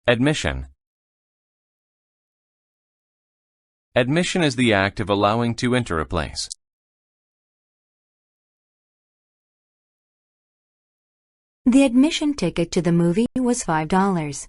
Admission. Admission is the act of allowing to enter a place. The admission ticket to the movie was $5.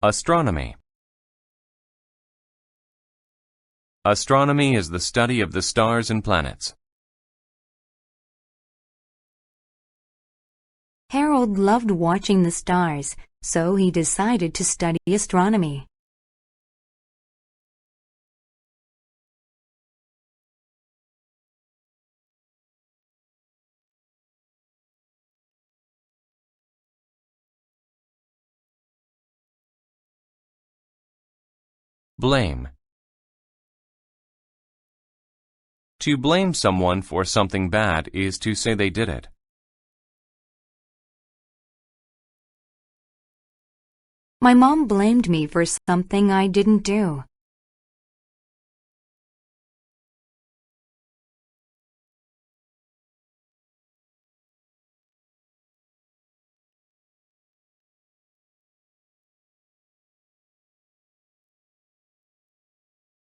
Astronomy. Astronomy is the study of the stars and planets. Harold loved watching the stars, so he decided to study astronomy. Blame. To blame someone for something bad is to say they did it. My mom blamed me for something I didn't do.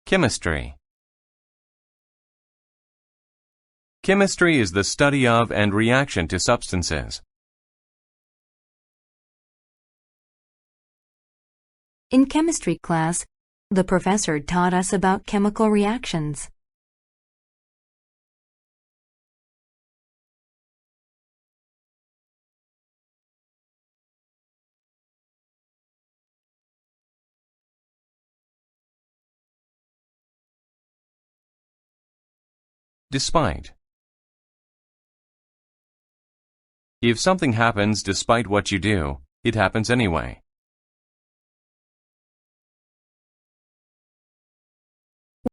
Chemistry. Chemistry is the study of and reaction to substances. In chemistry class, the professor taught us about chemical reactions. Despite. If something happens despite what you do, it happens anyway.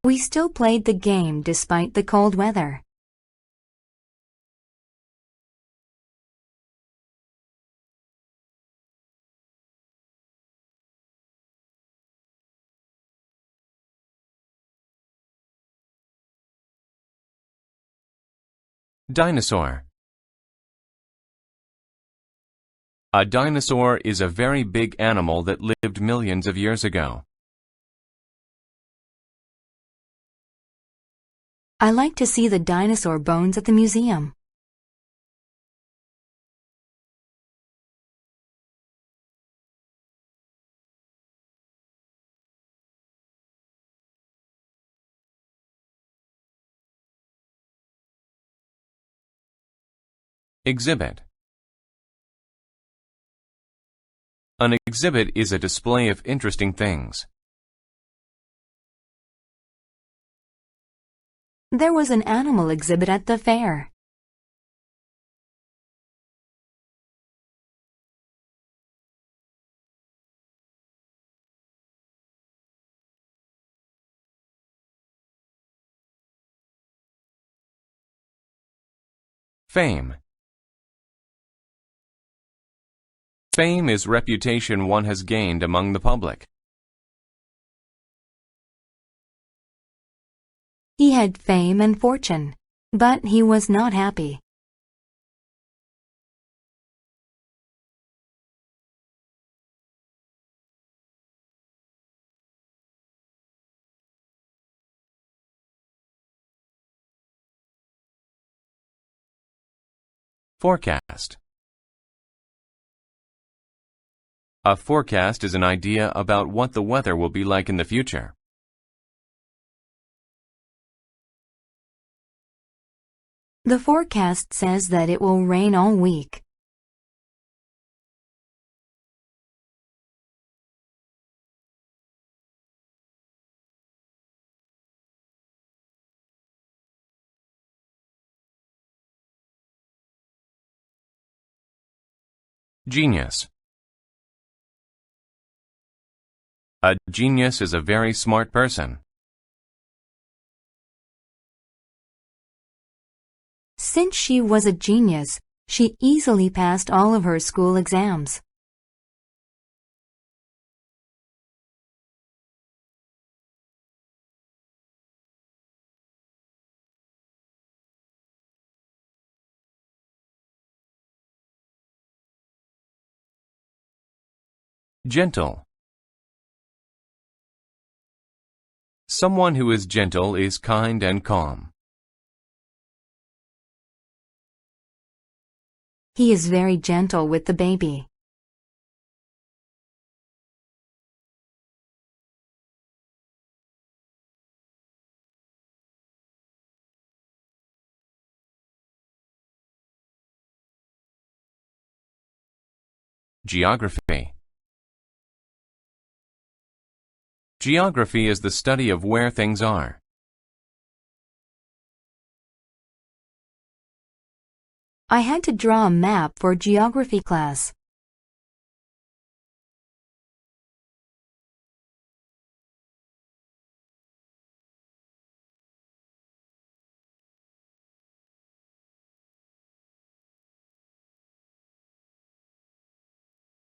We still played the game despite the cold weather. Dinosaur. A dinosaur is a very big animal that lived millions of years ago. I like to see the dinosaur bones at the museum. Exhibit. An exhibit is a display of interesting things. There was an animal exhibit at the fair. Fame. Fame is reputation one has gained among the public. He had fame and fortune, but he was not happy. Forecast. A forecast is an idea about what the weather will be like in the future. The forecast says that it will rain all week. Genius. A genius is a very smart person. Since she was a genius, she easily passed all of her school exams. Gentle. Someone who is gentle is kind and calm. He is very gentle with the baby. Geography. Geography is the study of where things are. I had to draw a map for geography class.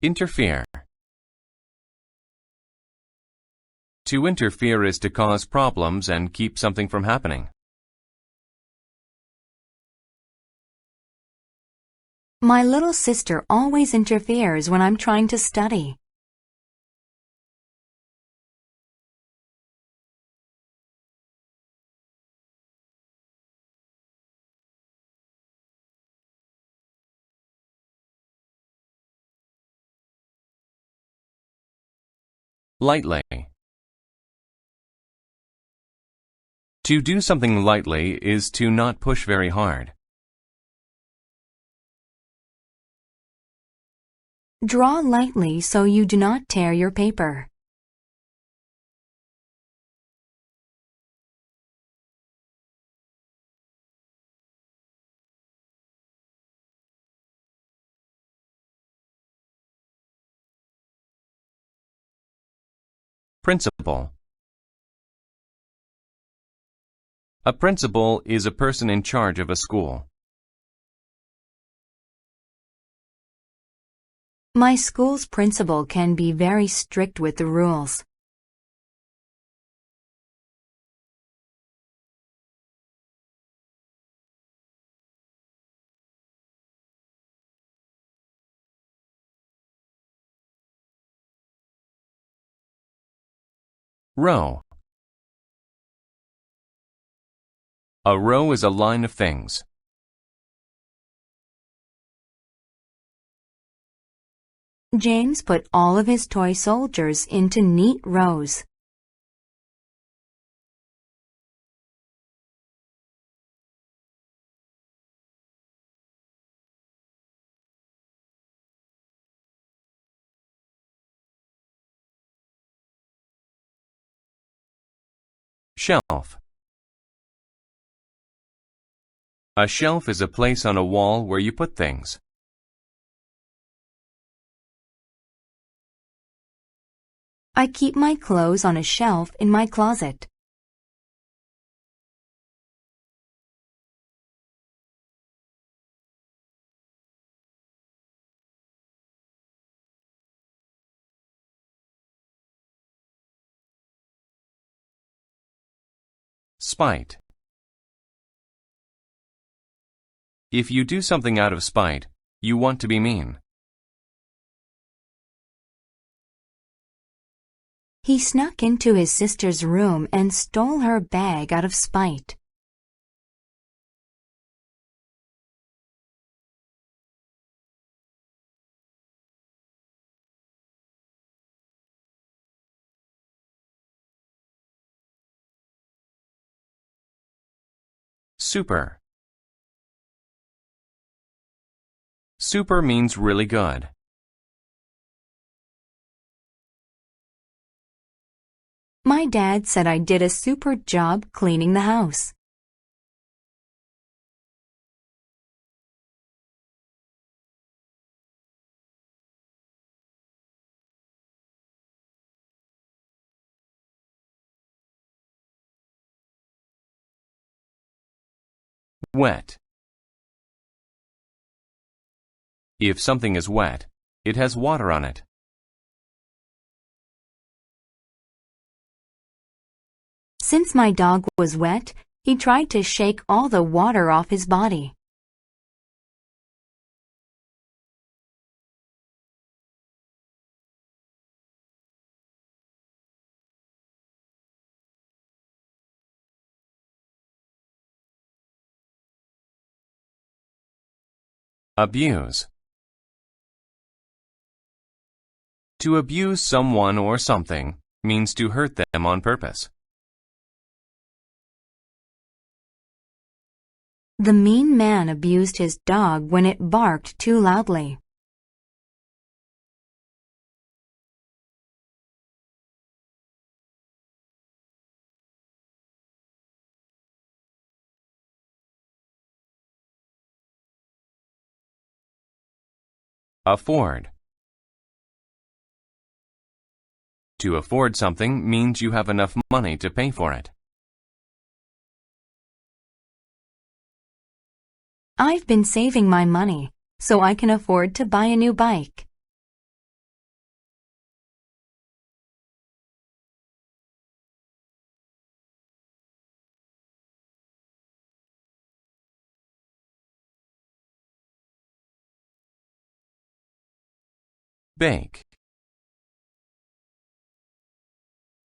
Interfere. To interfere is to cause problems and keep something from happening. My little sister always interferes when I'm trying to study. Lightly. To do something lightly is to not push very hard. Draw lightly so you do not tear your paper. Principal. A principal is a person in charge of a school. My school's principal can be very strict with the rules. Row. A row is a line of things. James put all of his toy soldiers into neat rows. Shelf. A shelf is a place on a wall where you put things. I keep my clothes on a shelf in my closet. Spite. If you do something out of spite, you want to be mean. He snuck into his sister's room and stole her bag out of spite. Super. Super means really good. My dad said I did a super job cleaning the house. Wet. If something is wet, it has water on it. Since my dog was wet, he tried to shake all the water off his body. Abuse. To abuse someone or something means to hurt them on purpose. The mean man abused his dog when it barked too loudly. Afford. To afford something means you have enough money to pay for it. I've been saving my money so I can afford to buy a new bike. Bake.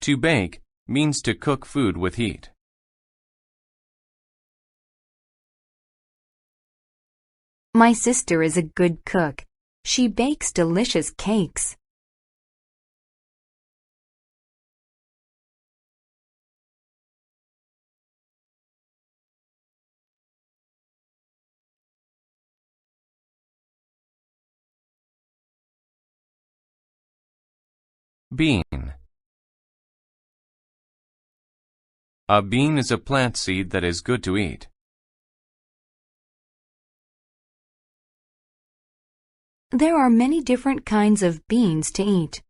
To bake means to cook food with heat. My sister is a good cook. She bakes delicious cakes. Bean. A bean is a plant seed that is good to eat. There are many different kinds of beans to eat.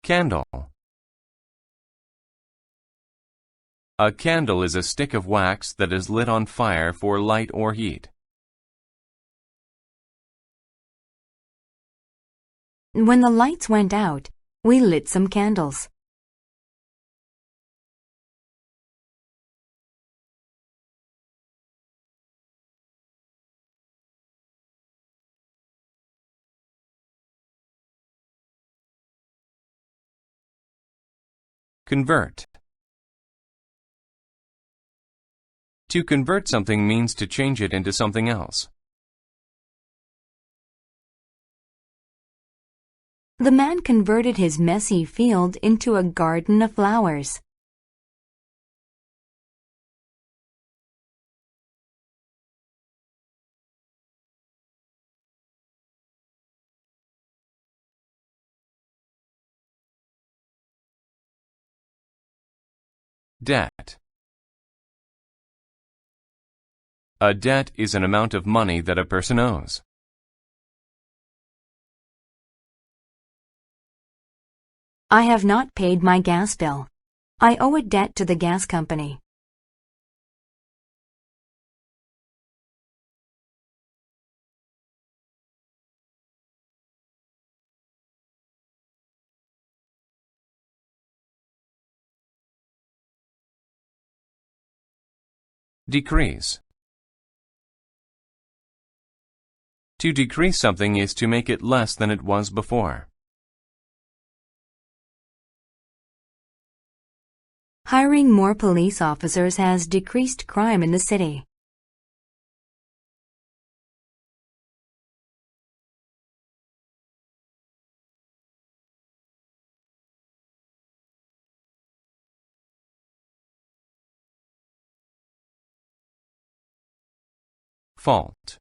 Candle. A candle is a stick of wax that is lit on fire for light or heat. When the lights went out, we lit some candles. Convert. To convert something means to change it into something else. The man converted his messy field into a garden of flowers. Debt. A debt is an amount of money that a person owes. I have not paid my gas bill. I owe a debt to the gas company. Decrease. To decrease something is to make it less than it was before. Hiring more police officers has decreased crime in the city. Fault.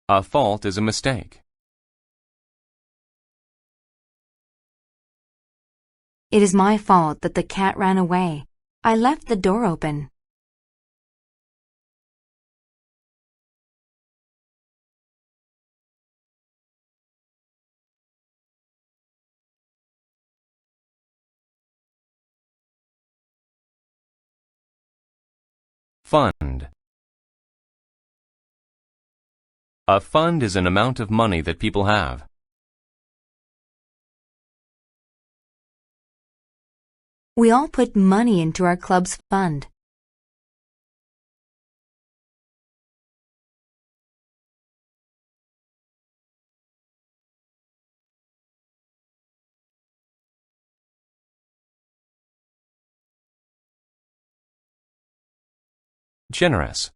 A fault is a mistake. It is my fault that the cat ran away. I left the door open. Fund. A fund is an amount of money that people have. We all put money into our club's fund. Generous.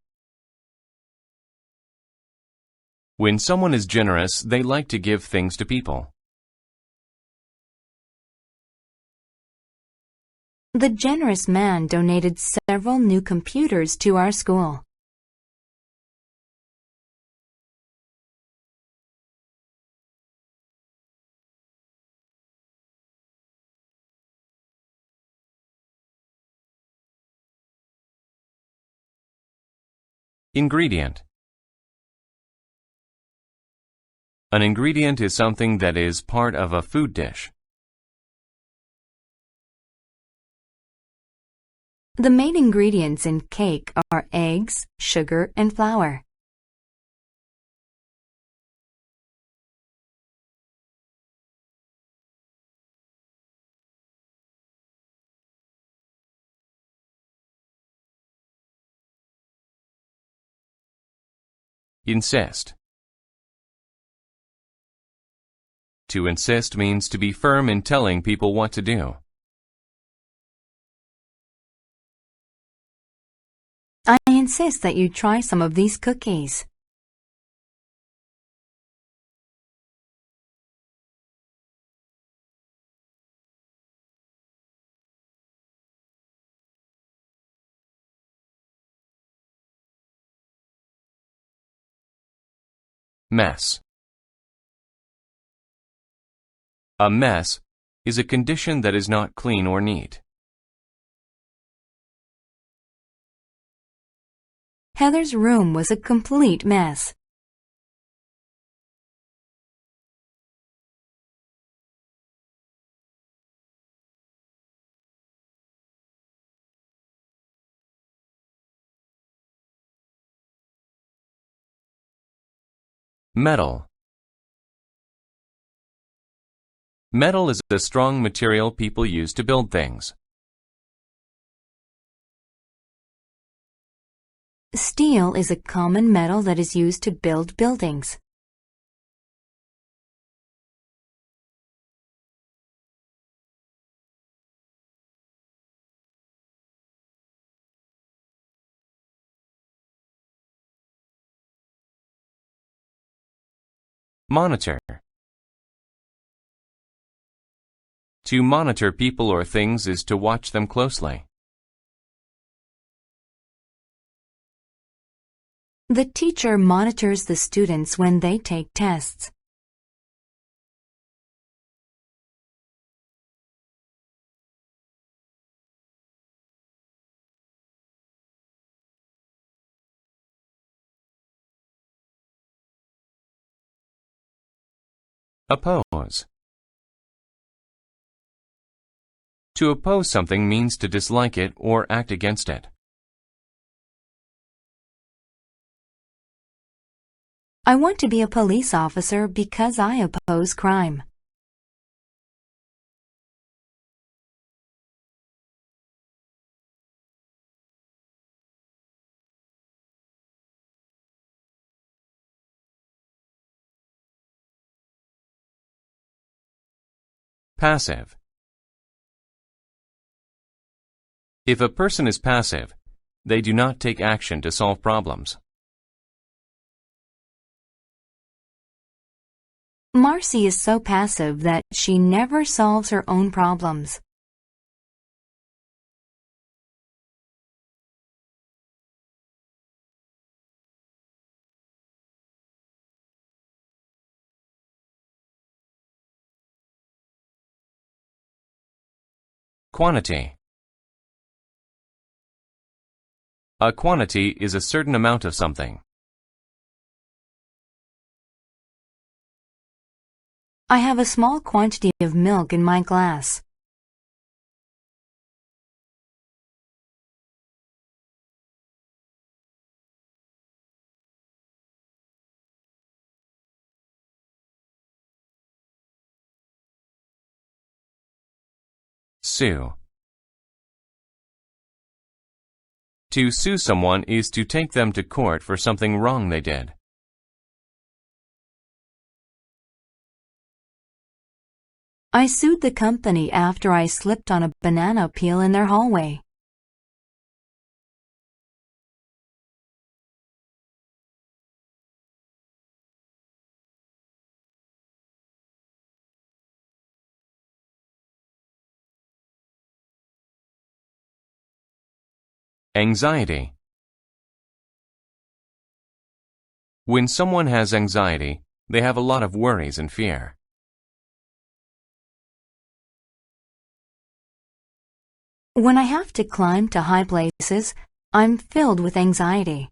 When someone is generous, they like to give things to people. The generous man donated several new computers to our school. Ingredient. An ingredient is something that is part of a food dish. The main ingredients in cake are eggs, sugar, and flour. Insist. To insist means to be firm in telling people what to do. I insist that you try some of these cookies. Mess. A mess is a condition that is not clean or neat. Heather's room was a complete mess. Metal. Metal is a strong material people use to build things. Steel is a common metal that is used to build buildings. Monitor. To monitor people or things is to watch them closely. The teacher monitors the students when they take tests. Oppose. To oppose something means to dislike it or act against it. I want to be a police officer because I oppose crime. Passive. If a person is passive, they do not take action to solve problems. Marcy is so passive that she never solves her own problems. Quantity. A quantity is a certain amount of something. I have a small quantity of milk in my glass. Sue. To sue someone is to take them to court for something wrong they did. I sued the company after I slipped on a banana peel in their hallway. Anxiety. When someone has anxiety, they have a lot of worries and fear. When I have to climb to high places, I'm filled with anxiety.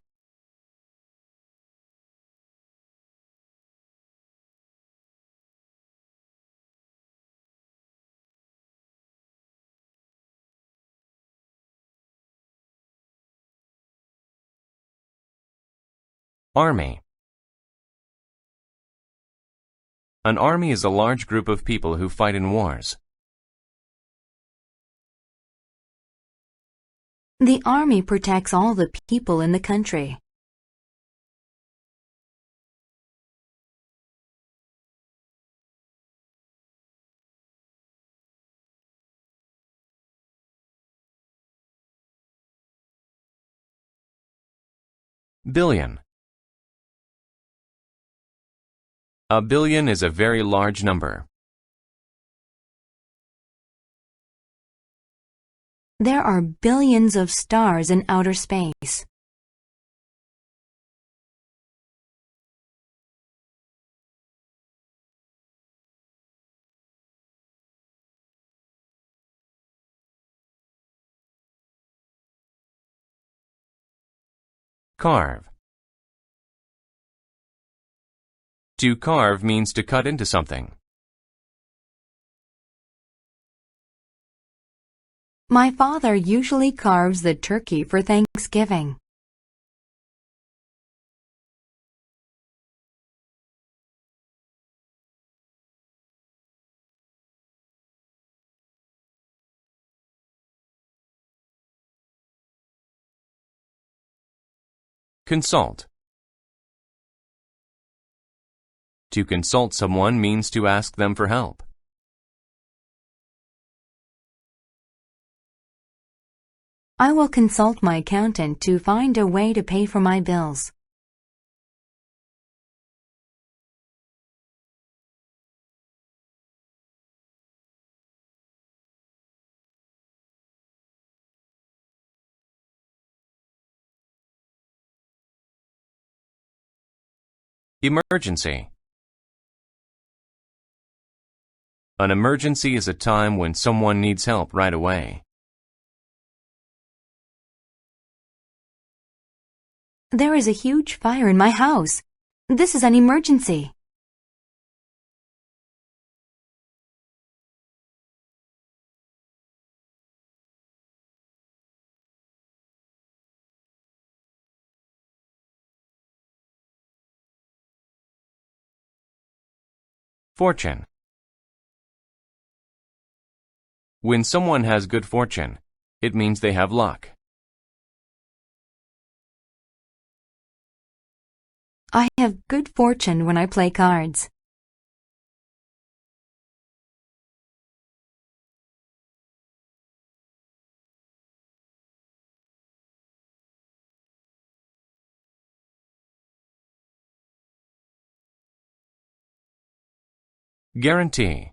Army. An army is a large group of people who fight in wars. The army protects all the people in the country. Billion. A billion is a very large number. There are billions of stars in outer space. Carve. To carve means to cut into something. My father usually carves the turkey for Thanksgiving. Consult. To consult someone means to ask them for help. I will consult my accountant to find a way to pay for my bills. Emergency. An emergency is a time when someone needs help right away. There is a huge fire in my house. This is an emergency. Fortune. When someone has good fortune, it means they have luck. I have good fortune when I play cards. Guarantee.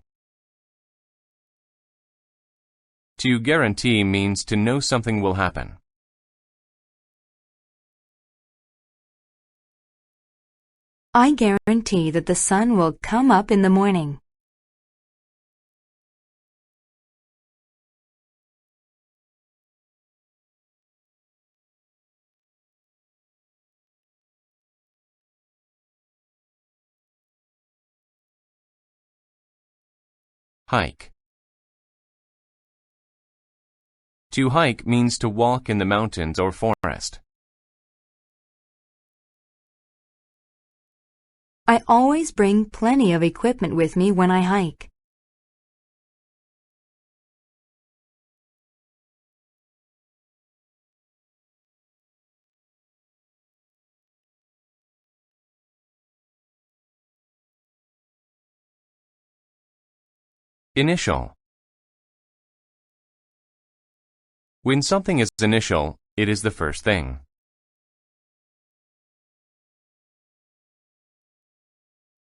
To guarantee means to know something will happen. I guarantee that the sun will come up in the morning. Hike. To hike means to walk in the mountains or forest. I always bring plenty of equipment with me when I hike. Initial. When something is initial, it is the first thing.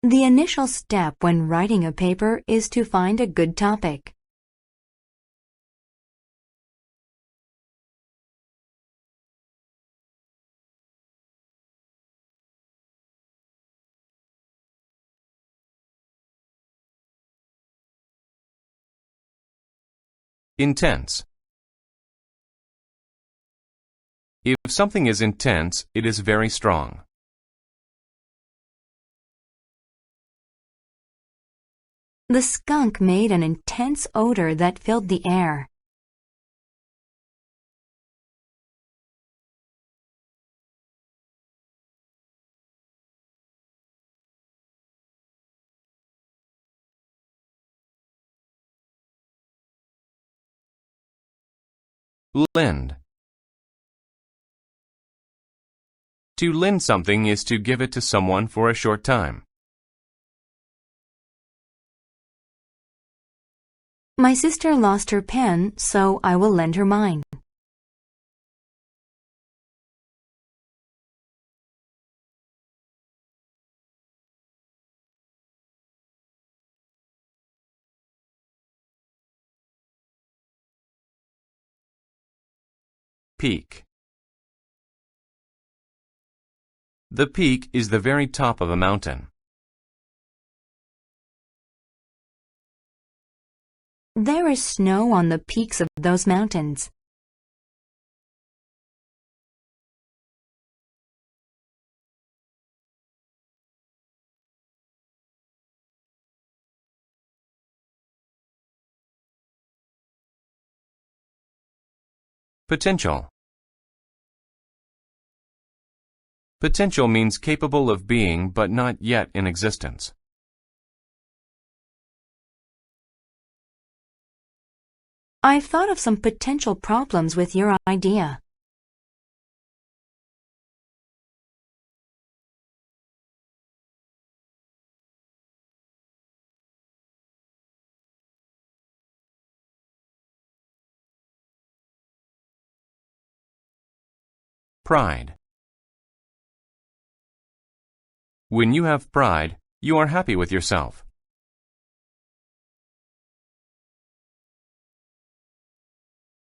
The initial step when writing a paper is to find a good topic. Intense. If something is intense, it is very strong. The skunk made an intense odor that filled the air. Lend. To lend something is to give it to someone for a short time. My sister lost her pen, so I will lend her mine. Peak. The peak is the very top of a mountain. There is snow on the peaks of those mountains. Potential. Potential means capable of being but not yet in existence. I've thought of some potential problems with your idea. Pride. When you have pride, you are happy with yourself.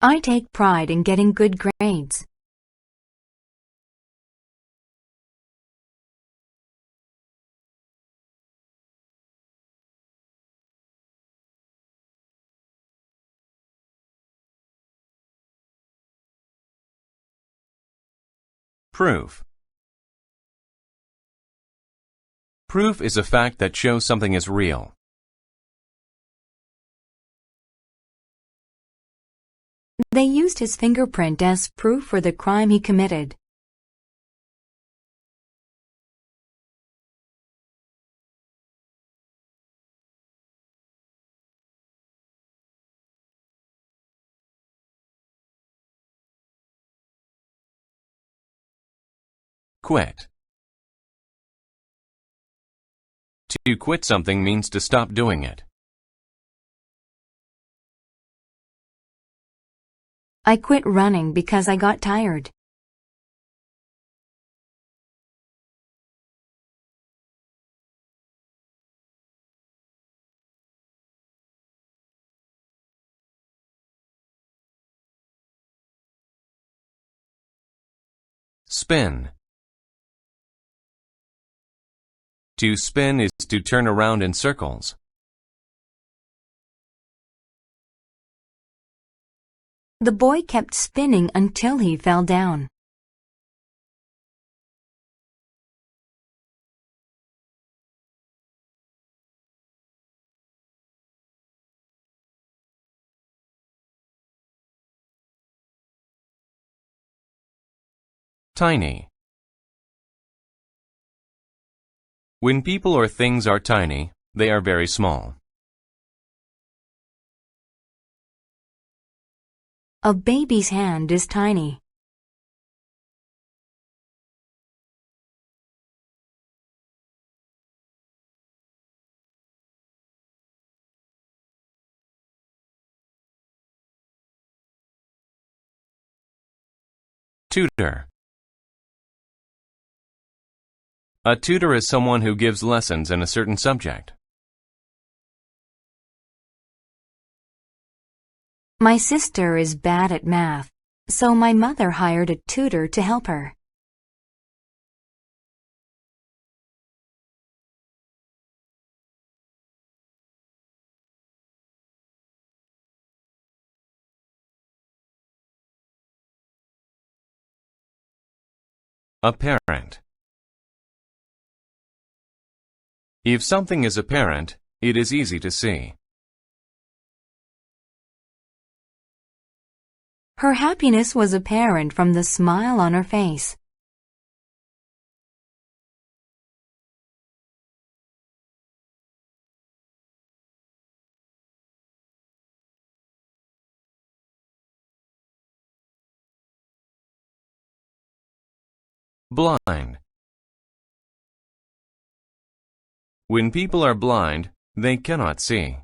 I take pride in getting good grades. Proof. Proof is a fact that shows something is real. They used his fingerprint as proof for the crime he committed. Quit. To quit something means to stop doing it. I quit running because I got tired. Spin. To spin is to turn around in circles. The boy kept spinning until he fell down. Tiny. When people or things are tiny, they are very small. A baby's hand is tiny. Tutor. A tutor is someone who gives lessons in a certain subject. My sister is bad at math, so my mother hired a tutor to help her. Apparent. If something is apparent, it is easy to see. Her happiness was apparent from the smile on her face. Blind. When people are blind, they cannot see.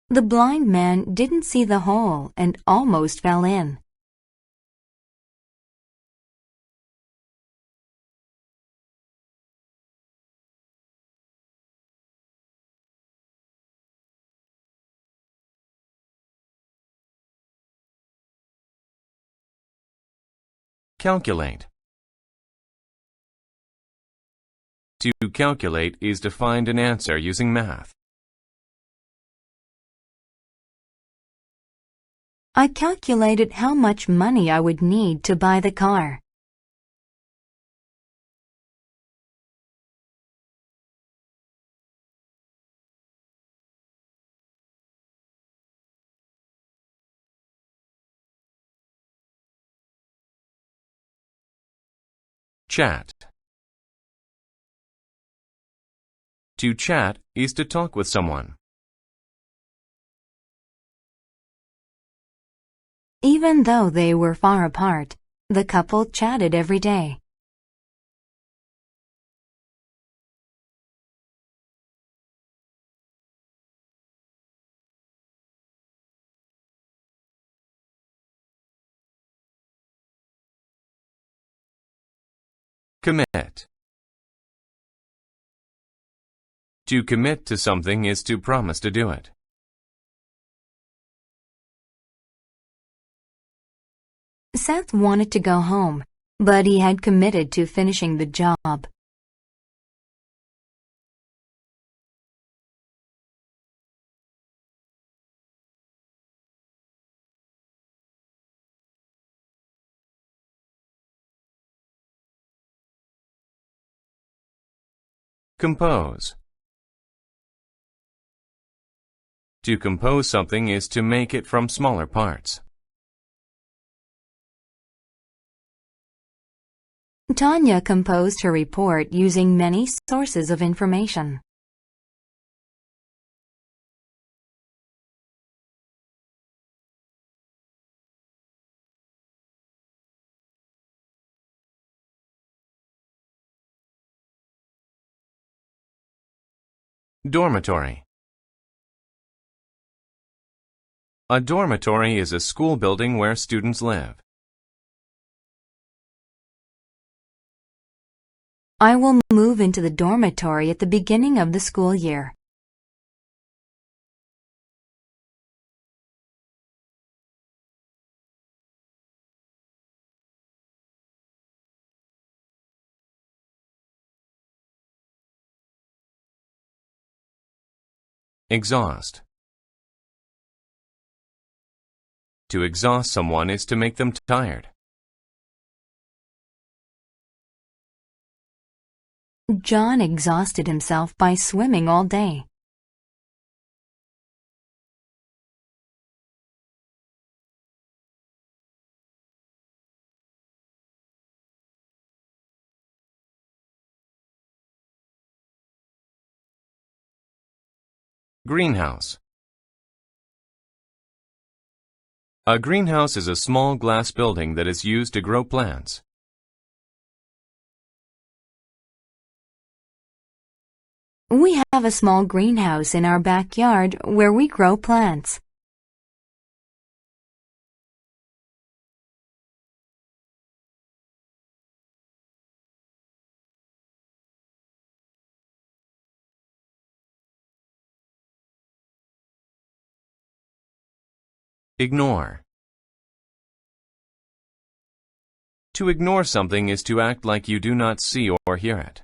The blind man didn't see the hole and almost fell in. Calculate. To calculate is to find an answer using math. I calculated how much money I would need to buy the car. Chat. To chat is to talk with someone. Even though they were far apart, the couple chatted every day. Commit. To commit to something is to promise to do it. Seth wanted to go home, but he had committed to finishing the job. Compose. To compose something is to make it from smaller parts. Tanya composed her report using many sources of information. Dormitory. A dormitory is a school building where students live. I will move into the dormitory at the beginning of the school year. Exhaust. To exhaust someone is to make them tired. John exhausted himself by swimming all day. Greenhouse. A greenhouse is a small glass building that is used to grow plants. We have a small greenhouse in our backyard where we grow plants. Ignore. To ignore something is to act like you do not see or hear it.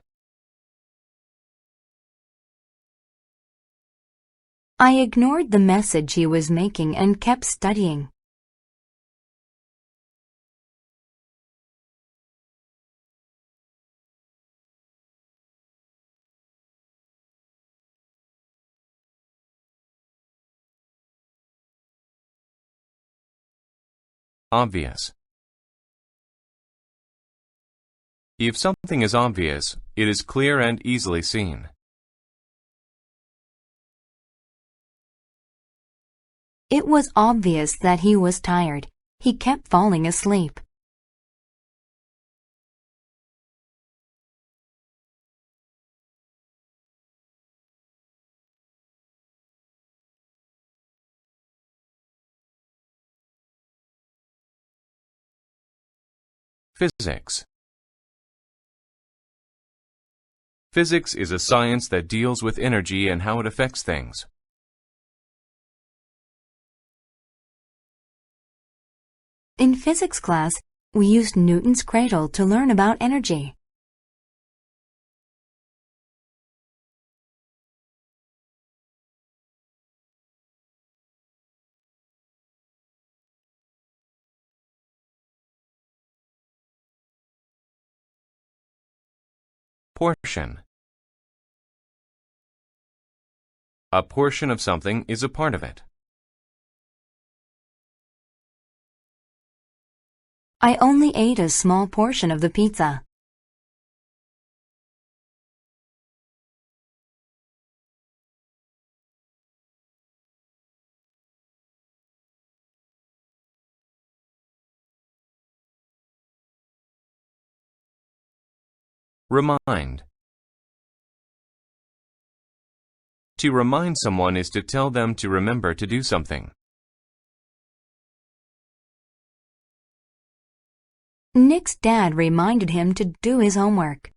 I ignored the message he was making and kept studying. Obvious. If something is obvious, it is clear and easily seen. It was obvious that he was tired. He kept falling asleep. Physics. Physics is a science that deals with energy and how it affects things. In physics class, we used Newton's cradle to learn about energy. Portion. A portion of something is a part of it. I only ate a small portion of the pizza. Remind. To remind someone is to tell them to remember to do something. Nick's dad reminded him to do his homework.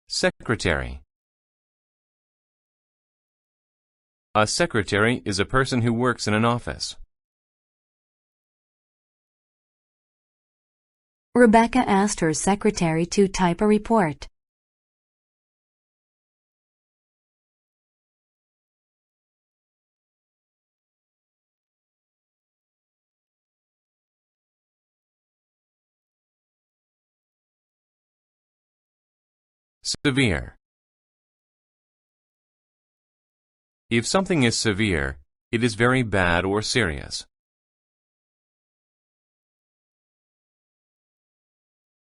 Secretary. A secretary is a person who works in an office. Rebecca asked her secretary to type a report. Severe. If something is severe, it is very bad or serious.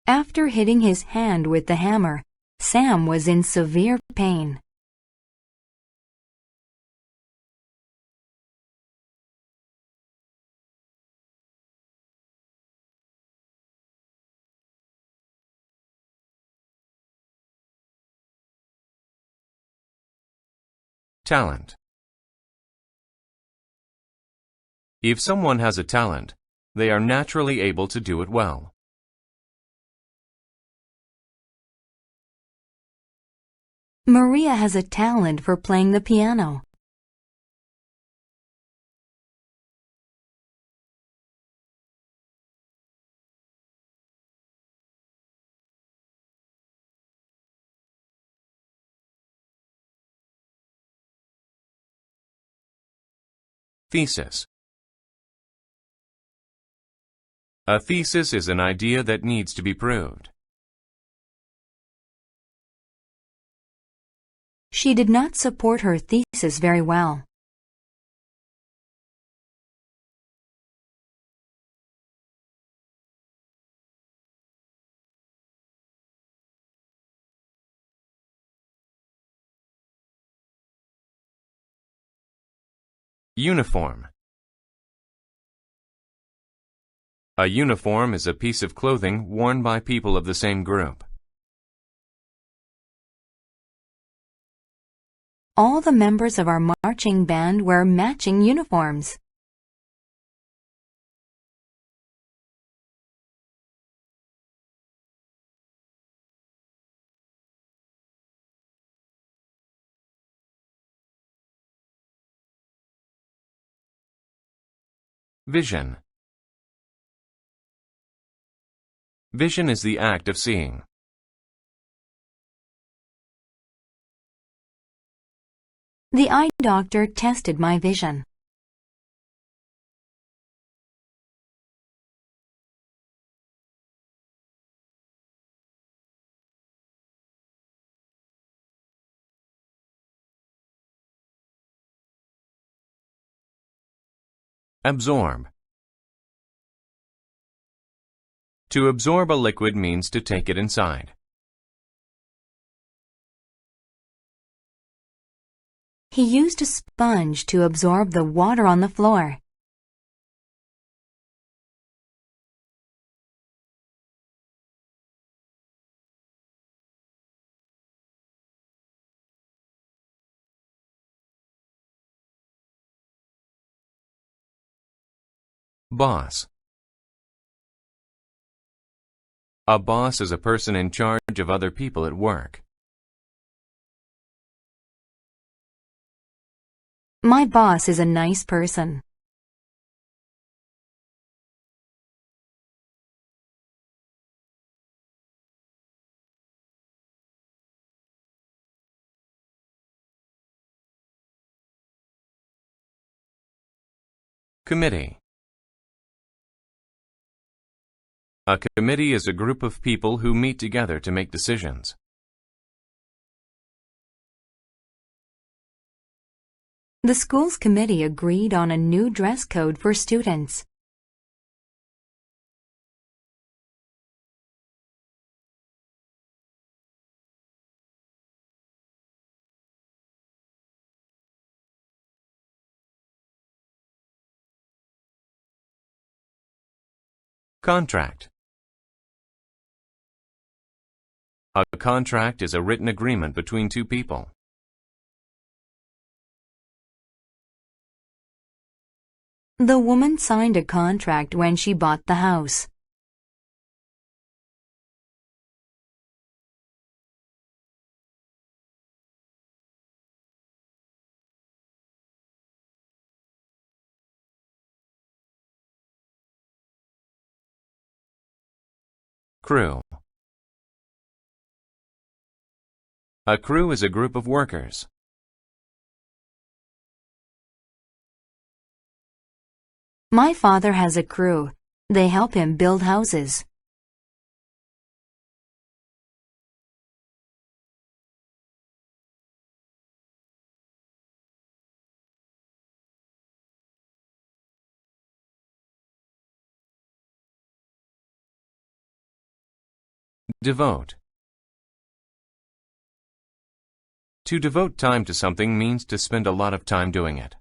After hitting his hand with the hammer, Sam was in severe pain. Talent. If someone has a talent, they are naturally able to do it well. Maria has a talent for playing the piano. Thesis. A thesis is an idea that needs to be proved. She did not support her thesis very well. Uniform. A uniform is a piece of clothing worn by people of the same group. All the members of our marching band wear matching uniforms. Vision. Vision is the act of seeing. The eye doctor tested my vision. Absorb. To absorb a liquid means to take it inside. He used a sponge to absorb the water on the floor. Boss. A boss is a person in charge of other people at work. My boss is a nice person. Committee. A committee is a group of people who meet together to make decisions. The school's committee agreed on a new dress code for students. Contract. A contract is a written agreement between two people. The woman signed a contract when she bought the house. Crew. A crew is a group of workers. My father has a crew. They help him build houses. Devote. To devote time to something means to spend a lot of time doing it.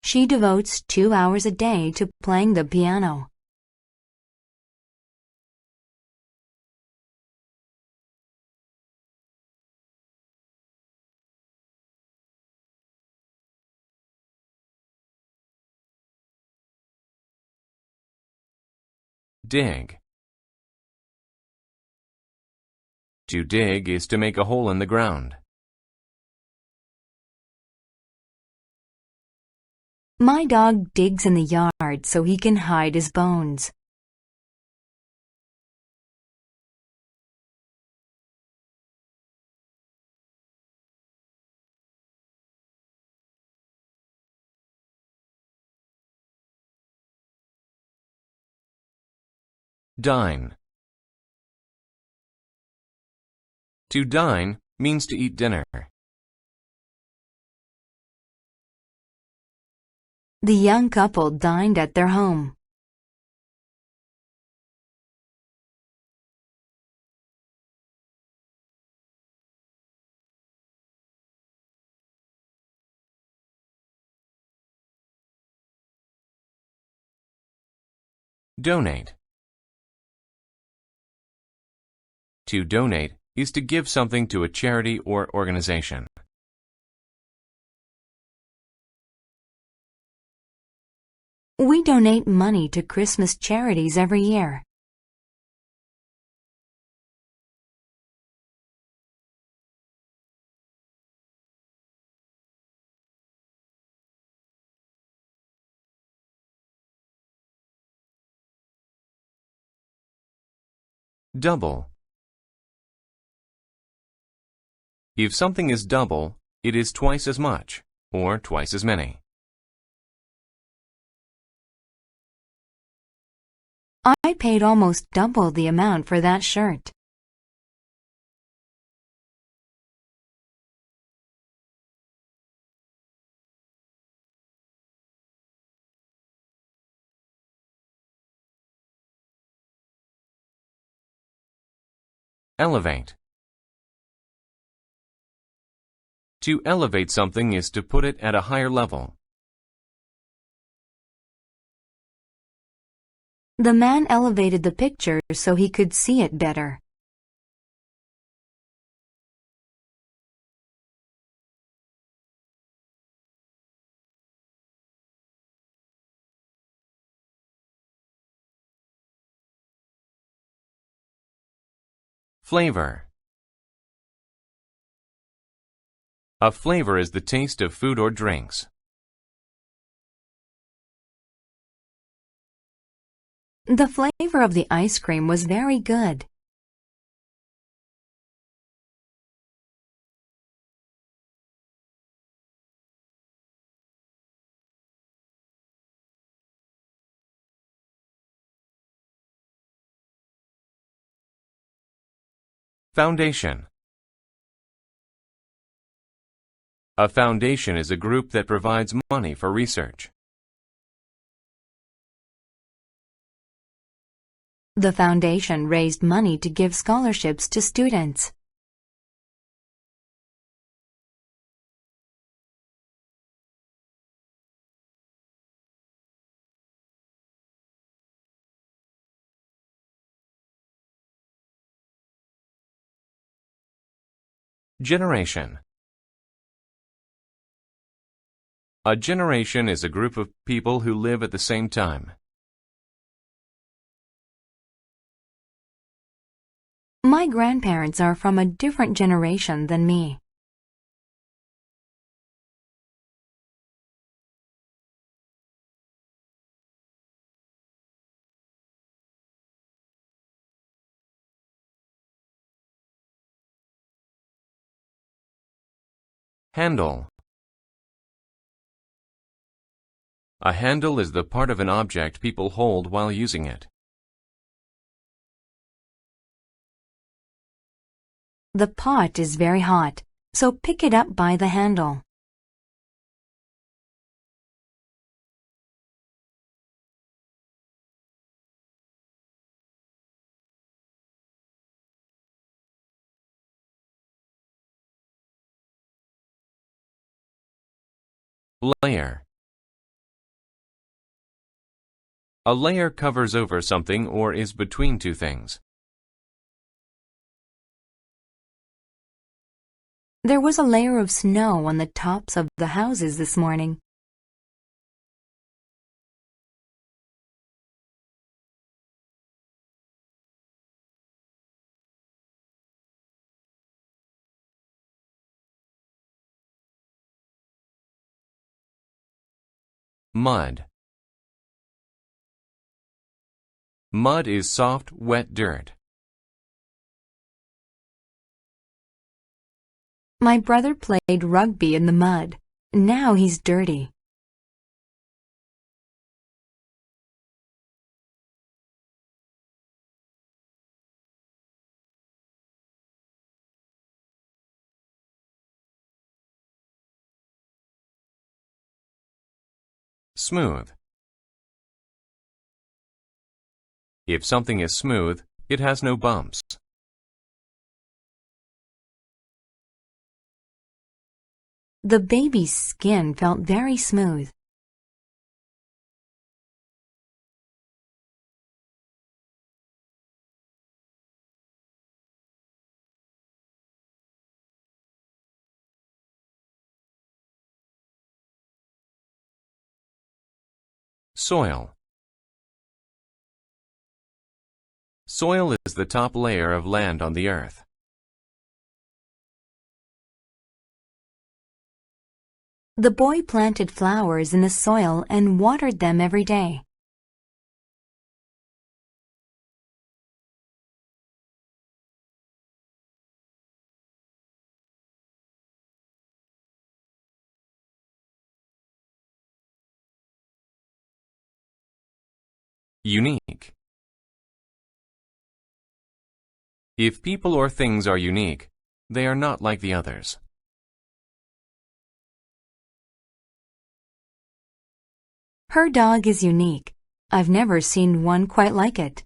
She devotes 2 hours a day to playing the piano. Dig. To dig is to make a hole in the ground. My dog digs in the yard so he can hide his bones. Dine. To dine means to eat dinner. The young couple dined at their home. Donate. To donate is to give something to a charity or organization. We donate money to Christmas charities every year. Double. If something is double, it is twice as much, or twice as many. I paid almost double the amount for that shirt. Elevate. To elevate something is to put it at a higher level. The man elevated the picture so he could see it better. Flavor. A flavor is the taste of food or drinks. The flavor of the ice cream was very good. Foundation. A foundation is a group that provides money for research. The foundation raised money to give scholarships to students. Generation. A generation is a group of people who live at the same time. My grandparents are from a different generation than me. Handle. A handle is the part of an object people hold while using it. The pot is very hot, so pick it up by the handle. Layer. A layer covers over something or is between two things. There was a layer of snow on the tops of the houses this morning. Mud. Mud is soft, wet dirt. My brother played rugby in the mud. Now he's dirty. Smooth. If something is smooth, it has no bumps. The baby's skin felt very smooth. Soil. Soil is the top layer of land on the earth. The boy planted flowers in the soil and watered them every day. Unique. If people or things are unique, they are not like the others. Her dog is unique. I've never seen one quite like it.